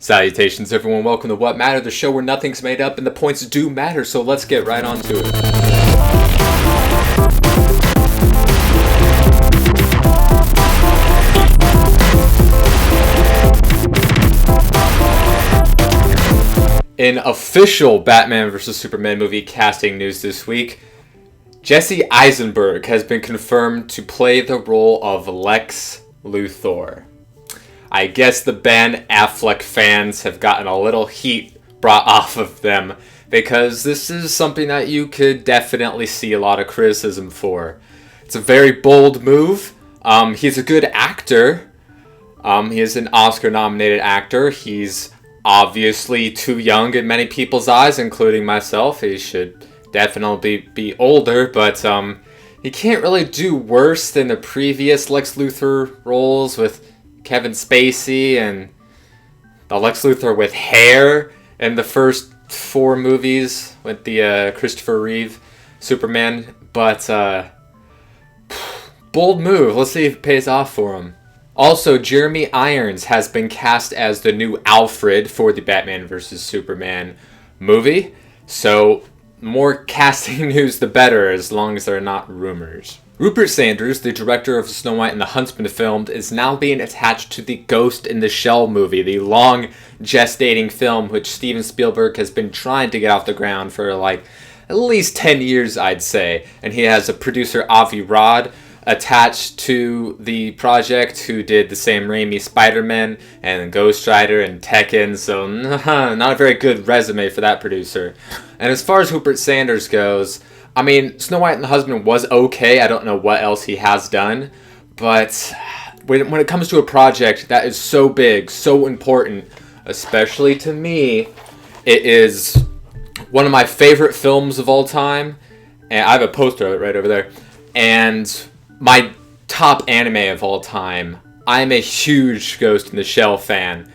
Salutations everyone, welcome to What Matter, the show where nothing's made up and the points do matter, so let's get right on to it. In official Batman vs. Superman movie casting news this week, Jesse Eisenberg has been confirmed to play the role of Lex Luthor. I guess the Ben Affleck fans have gotten a little heat brought off of them because this is something that you could definitely see a lot of criticism for. It's a very bold move. He's a good actor. He is an Oscar-nominated actor. He's obviously too young in many people's eyes, including myself. He should definitely be older, but he can't really do worse than the previous Lex Luthor roles with Kevin Spacey and the Lex Luthor with hair in the first 4 movies with the Christopher Reeve Superman. But bold move. Let's see if it pays off for him. Also, Jeremy Irons has been cast as the new Alfred for the Batman vs. Superman movie. So, more casting news the better, as long as they're not rumors. Rupert Sanders, the director of Snow White and the Huntsman film, is now being attached to the Ghost in the Shell movie, the long gestating film which Steven Spielberg has been trying to get off the ground for at least 10 years, I'd say. And he has a producer, Avi Rod, attached to the project, who did the Sam Raimi Spider-Man and Ghost Rider and Tekken, so not a very good resume for that producer. And as far as Rupert Sanders goes, I mean, Snow White and the Huntsman was okay. I don't know what else he has done. But when it comes to a project that is so big, so important, especially to me, it is one of my favorite films of all time. And I have a poster of it right over there. And my top anime of all time. I'm a huge Ghost in the Shell fan.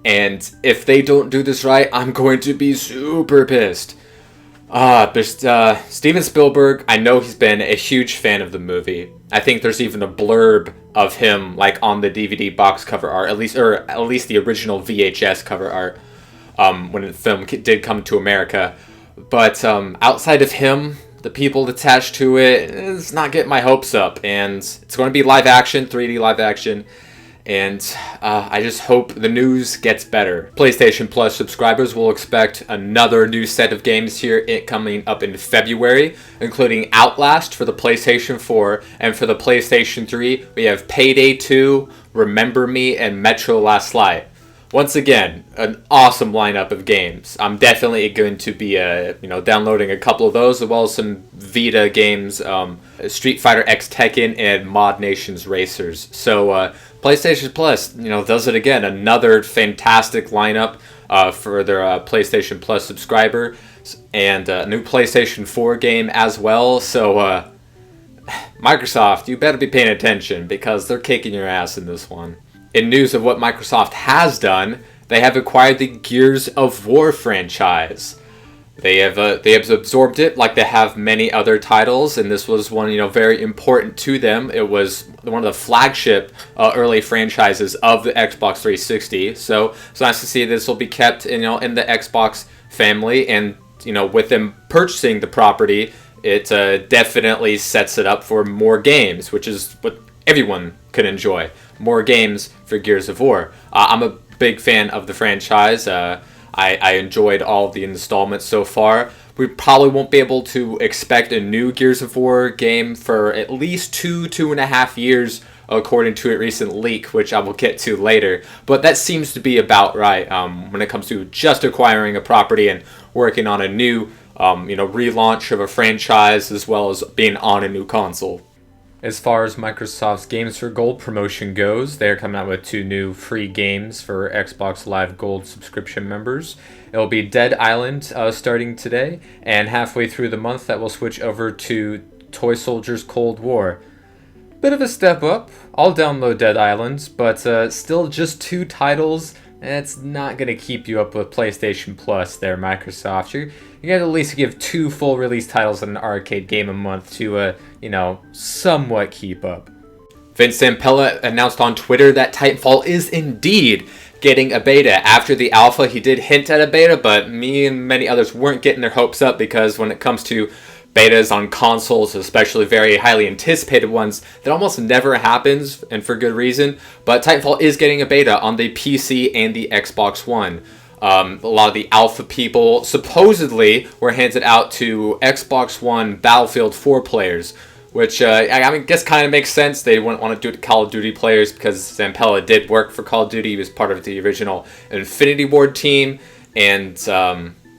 And if they don't do this right, I'm going to be super pissed. Steven Spielberg, I know he's been a huge fan of the movie. I think there's even a blurb of him on the DVD box cover art, at least the original VHS cover art, when the film did come to America. But outside of him, the people attached to it's not getting my hopes up. And it's going to be live action, 3D live action. And I just hope the news gets better. PlayStation Plus subscribers will expect another new set of games here coming up in February, including Outlast for the PlayStation 4, and for the PlayStation 3, we have Payday 2, Remember Me, and Metro Last Light. Once again, an awesome lineup of games. I'm definitely going to be downloading a couple of those, as well as some Vita games, Street Fighter X Tekken, and Mod Nations Racers. So PlayStation Plus, does it again. Another fantastic lineup for their PlayStation Plus subscriber, and a new PlayStation 4 game as well. So Microsoft, you better be paying attention because they're kicking your ass in this one. In news of what Microsoft has done, they have acquired the Gears of War franchise. They have absorbed it like they have many other titles, and this was one very important to them. It was one of the flagship early franchises of the Xbox 360. So it's nice to see this will be kept in the Xbox family, and with them purchasing the property, it definitely sets it up for more games, which is what everyone can enjoy. More games for Gears of War. I'm a big fan of the franchise. I enjoyed all of the installments so far. We probably won't be able to expect a new Gears of War game for at least 2.5 years, according to a recent leak, which I will get to later. But that seems to be about right when it comes to just acquiring a property and working on a new relaunch of a franchise, as well as being on a new console. As far as Microsoft's Games for Gold promotion goes, they're coming out with 2 new free games for Xbox Live Gold subscription members. It'll be Dead Island starting today, and halfway through the month that will switch over to Toy Soldiers Cold War. Bit of a step up. I'll download Dead Island, but still just 2 titles. It's not going to keep you up with PlayStation Plus there, Microsoft. You got to at least give 2 full release titles in an arcade game a month to, somewhat keep up. Vince Zampella announced on Twitter that Titanfall is indeed getting a beta. After the alpha, he did hint at a beta, but me and many others weren't getting their hopes up because when it comes to betas on consoles, especially very highly anticipated ones, that almost never happens, and for good reason. But Titanfall is getting a beta on the PC and the Xbox One. A lot of the alpha people supposedly were handed out to Xbox One Battlefield 4 players, which I guess kind of makes sense. They wouldn't want to do it to Call of Duty players because Zampella did work for Call of Duty. He was part of the original Infinity Ward team, and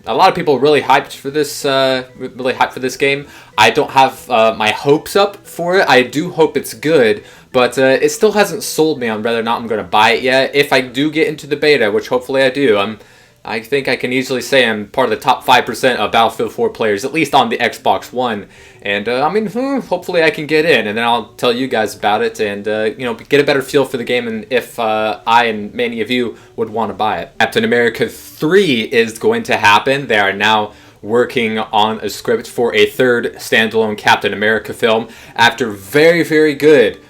a lot of people really hyped for this game. I don't have my hopes up for it. I do hope it's good, but it still hasn't sold me on whether or not I'm going to buy it yet. If I do get into the beta, which hopefully I do, I think I can easily say I'm part of the top 5% of Battlefield 4 players, at least on the Xbox One. And, hopefully I can get in, and then I'll tell you guys about it and, get a better feel for the game and if I and many of you would want to buy it. Captain America 3 is going to happen. They are now working on a script for a third standalone Captain America film after very, very good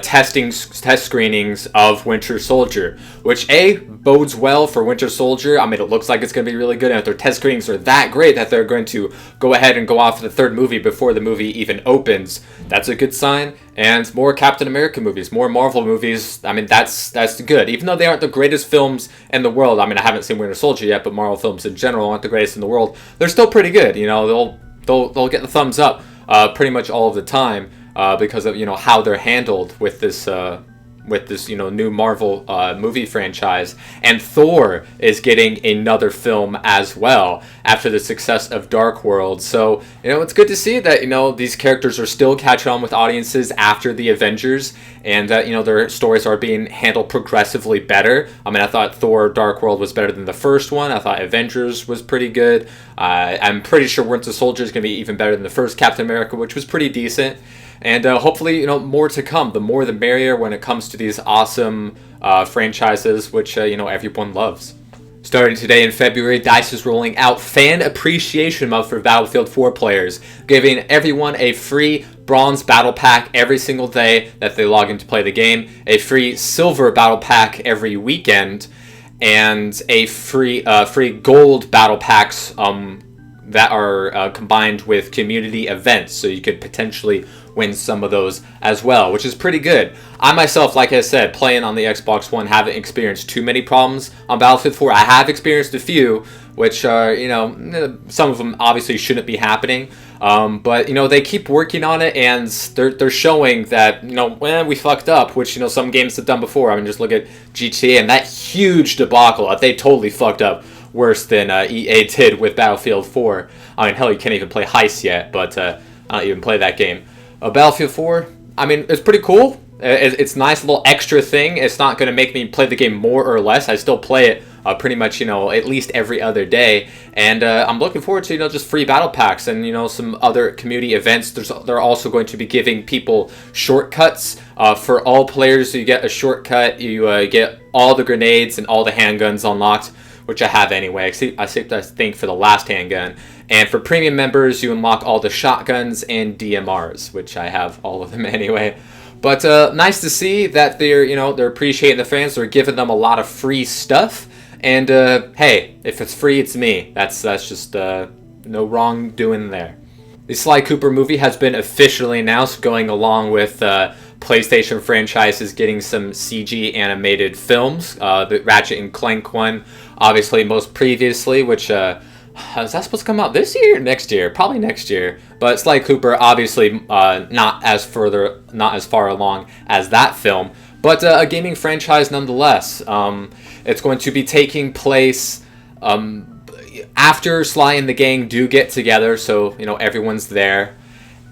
test screenings of Winter Soldier, which bodes well for Winter Soldier. I mean, it looks like it's going to be really good, and if their test screenings are that great that they're going to go ahead and go off to the third movie before the movie even opens, that's a good sign. And more Captain America movies, more Marvel movies, I mean, that's good. Even though they aren't the greatest films in the world, I mean, I haven't seen Winter Soldier yet, but Marvel films in general aren't the greatest in the world, they're still pretty good. They'll get the thumbs up pretty much all of the time. Because of how they're handled with this new Marvel movie franchise. And Thor is getting another film as well after the success of Dark World. So it's good to see that these characters are still catching on with audiences after the Avengers, and that their stories are being handled progressively better. I mean, I thought Thor Dark World was better than the first one. I thought Avengers was pretty good. I'm pretty sure Winter Soldier is going to be even better than the first Captain America, which was pretty decent. And hopefully, more to come. The more the merrier when it comes to these awesome franchises, which, everyone loves. Starting today in February, DICE is rolling out Fan Appreciation Month for Battlefield 4 players, giving everyone a free Bronze Battle Pack every single day that they log in to play the game, a free Silver Battle Pack every weekend, and a free Gold Battle Packs that are combined with community events, so you could potentially win some of those as well, which is pretty good. I myself, like I said, playing on the Xbox One, haven't experienced too many problems on Battlefield 4. I have experienced a few, which are, some of them obviously shouldn't be happening, but, they keep working on it, and they're showing that, we fucked up, which, some games have done before. I mean, just look at GTA and that huge debacle that they totally fucked up worse than EA did with Battlefield 4. I mean, hell, you can't even play Heist yet, but I don't even play that game. Battlefield 4, I mean, it's pretty cool. It's a nice little extra thing. It's not going to make me play the game more or less. I still play it pretty much, at least every other day. And I'm looking forward to, just free battle packs and, some other community events. They're also going to be giving people shortcuts for all players. So you get a shortcut. You get all the grenades and all the handguns unlocked, which I have anyway, I think for the last handgun. And for premium members, you unlock all the shotguns and DMRs, which I have all of them anyway. But nice to see that they're appreciating the fans. They're giving them a lot of free stuff. And hey, if it's free, it's me. That's just no wrong doing there. The Sly Cooper movie has been officially announced, going along with PlayStation franchises getting some CG animated films. The Ratchet and Clank one, obviously most previously, which is that supposed to come out this year or next year? Probably next year. But Sly Cooper, obviously not as far along as that film, but a gaming franchise nonetheless. It's going to be taking place after Sly and the gang do get together, so everyone's there.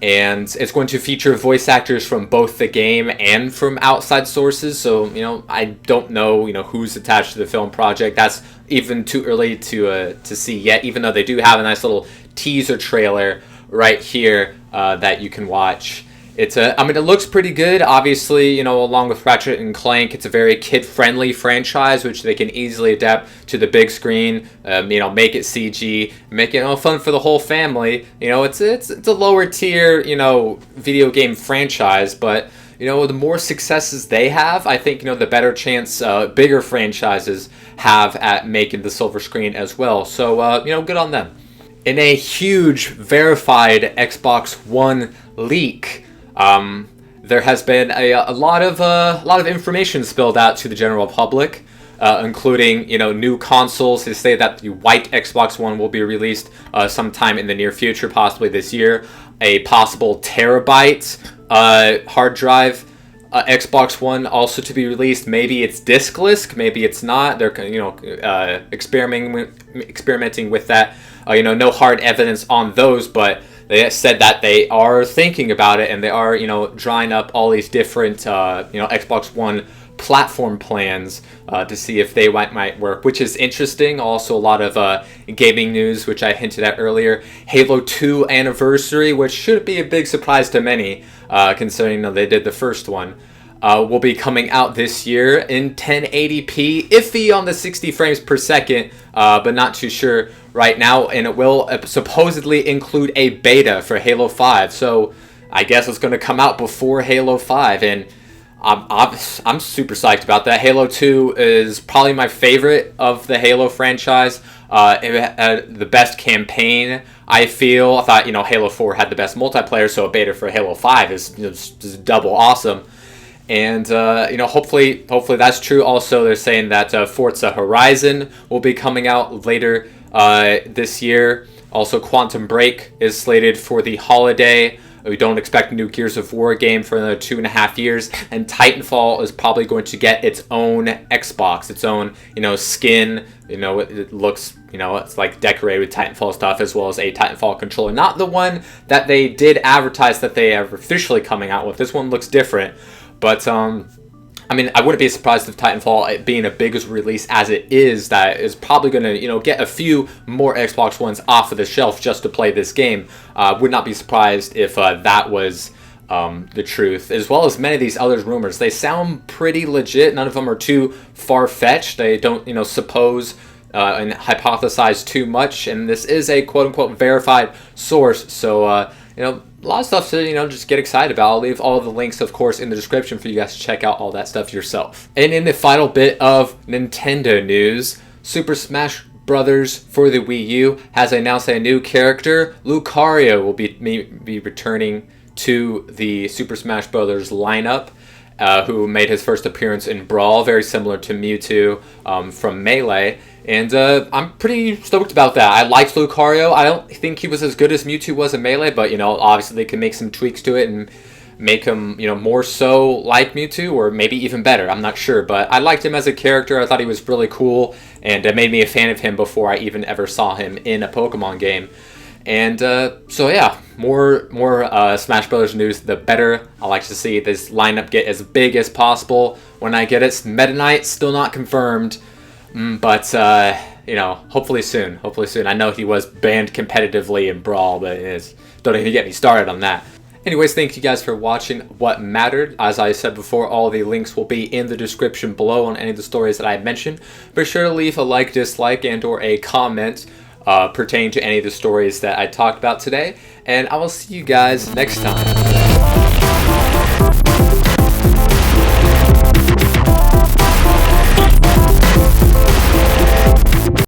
And it's going to feature voice actors from both the game and from outside sources. So, I don't know, who's attached to the film project. That's even too early to see yet, even though they do have a nice little teaser trailer right here that you can watch. It looks pretty good. Obviously, along with Ratchet and Clank, it's a very kid-friendly franchise, which they can easily adapt to the big screen. Make it CG, make it fun for the whole family. It's a lower tier, video game franchise, but the more successes they have, I think, the better chance bigger franchises have at making the silver screen as well. So, good on them. In a huge verified Xbox One leak, there has been a lot of information spilled out to the general public, including new consoles. They say that the white Xbox One will be released sometime in the near future, possibly this year. A possible terabyte hard drive Xbox One also to be released. Maybe it's discless, maybe it's not. They're experimenting with that. No hard evidence on those, but they said that they are thinking about it, and they are drawing up all these different Xbox One platform plans to see if they might work, which is interesting. Also a lot of gaming news, which I hinted at earlier. Halo 2 anniversary, which should be a big surprise to many, considering they did the first one, will be coming out this year in 1080p, iffy on the 60 frames per second, but not too sure right now, and it will supposedly include a beta for Halo 5, so I guess it's going to come out before Halo 5, and I'm super psyched about that. Halo 2 is probably my favorite of the Halo franchise. It had the best campaign, I feel. I thought, Halo 4 had the best multiplayer, so a beta for Halo 5 is just double awesome. And, hopefully that's true. Also, they're saying that Forza Horizon will be coming out later this year. Also, Quantum Break is slated for the holiday. We don't expect a new Gears of War game for another 2.5 years. And Titanfall is probably going to get its own Xbox, its own, skin. It looks, it's like decorated with Titanfall stuff, as well as a Titanfall controller. Not the one that they did advertise that they are officially coming out with. This one looks different. But, I wouldn't be surprised if Titanfall, being a big release as it is, that is probably going to, get a few more Xbox Ones off of the shelf just to play this game. Would not be surprised if that was the truth, as well as many of these other rumors. They sound pretty legit. None of them are too far-fetched. They don't, suppose and hypothesize too much. And this is a quote-unquote verified source. So, a lot of stuff to, just get excited about. I'll leave all of the links, of course, in the description for you guys to check out all that stuff yourself. And in the final bit of Nintendo news, Super Smash Brothers for the Wii U has announced a new character. Lucario will be returning to the Super Smash Brothers lineup, who made his first appearance in Brawl, very similar to Mewtwo from Melee. And I'm pretty stoked about that. I liked Lucario. I don't think he was as good as Mewtwo was in Melee, but, obviously they can make some tweaks to it and make him, more so like Mewtwo, or maybe even better. I'm not sure, but I liked him as a character. I thought he was really cool, and it made me a fan of him before I even ever saw him in a Pokemon game. And so yeah, more Smash Bros. News, the better. I like to see this lineup get as big as possible when I get it. Meta Knight still not confirmed. But, hopefully soon. I know he was banned competitively in Brawl, but don't even get me started on that. Anyways, thank you guys for watching What Mattered. As I said before, all the links will be in the description below on any of the stories that I mentioned. Be sure to leave a like, dislike, and or a comment pertaining to any of the stories that I talked about today. And I will see you guys next time.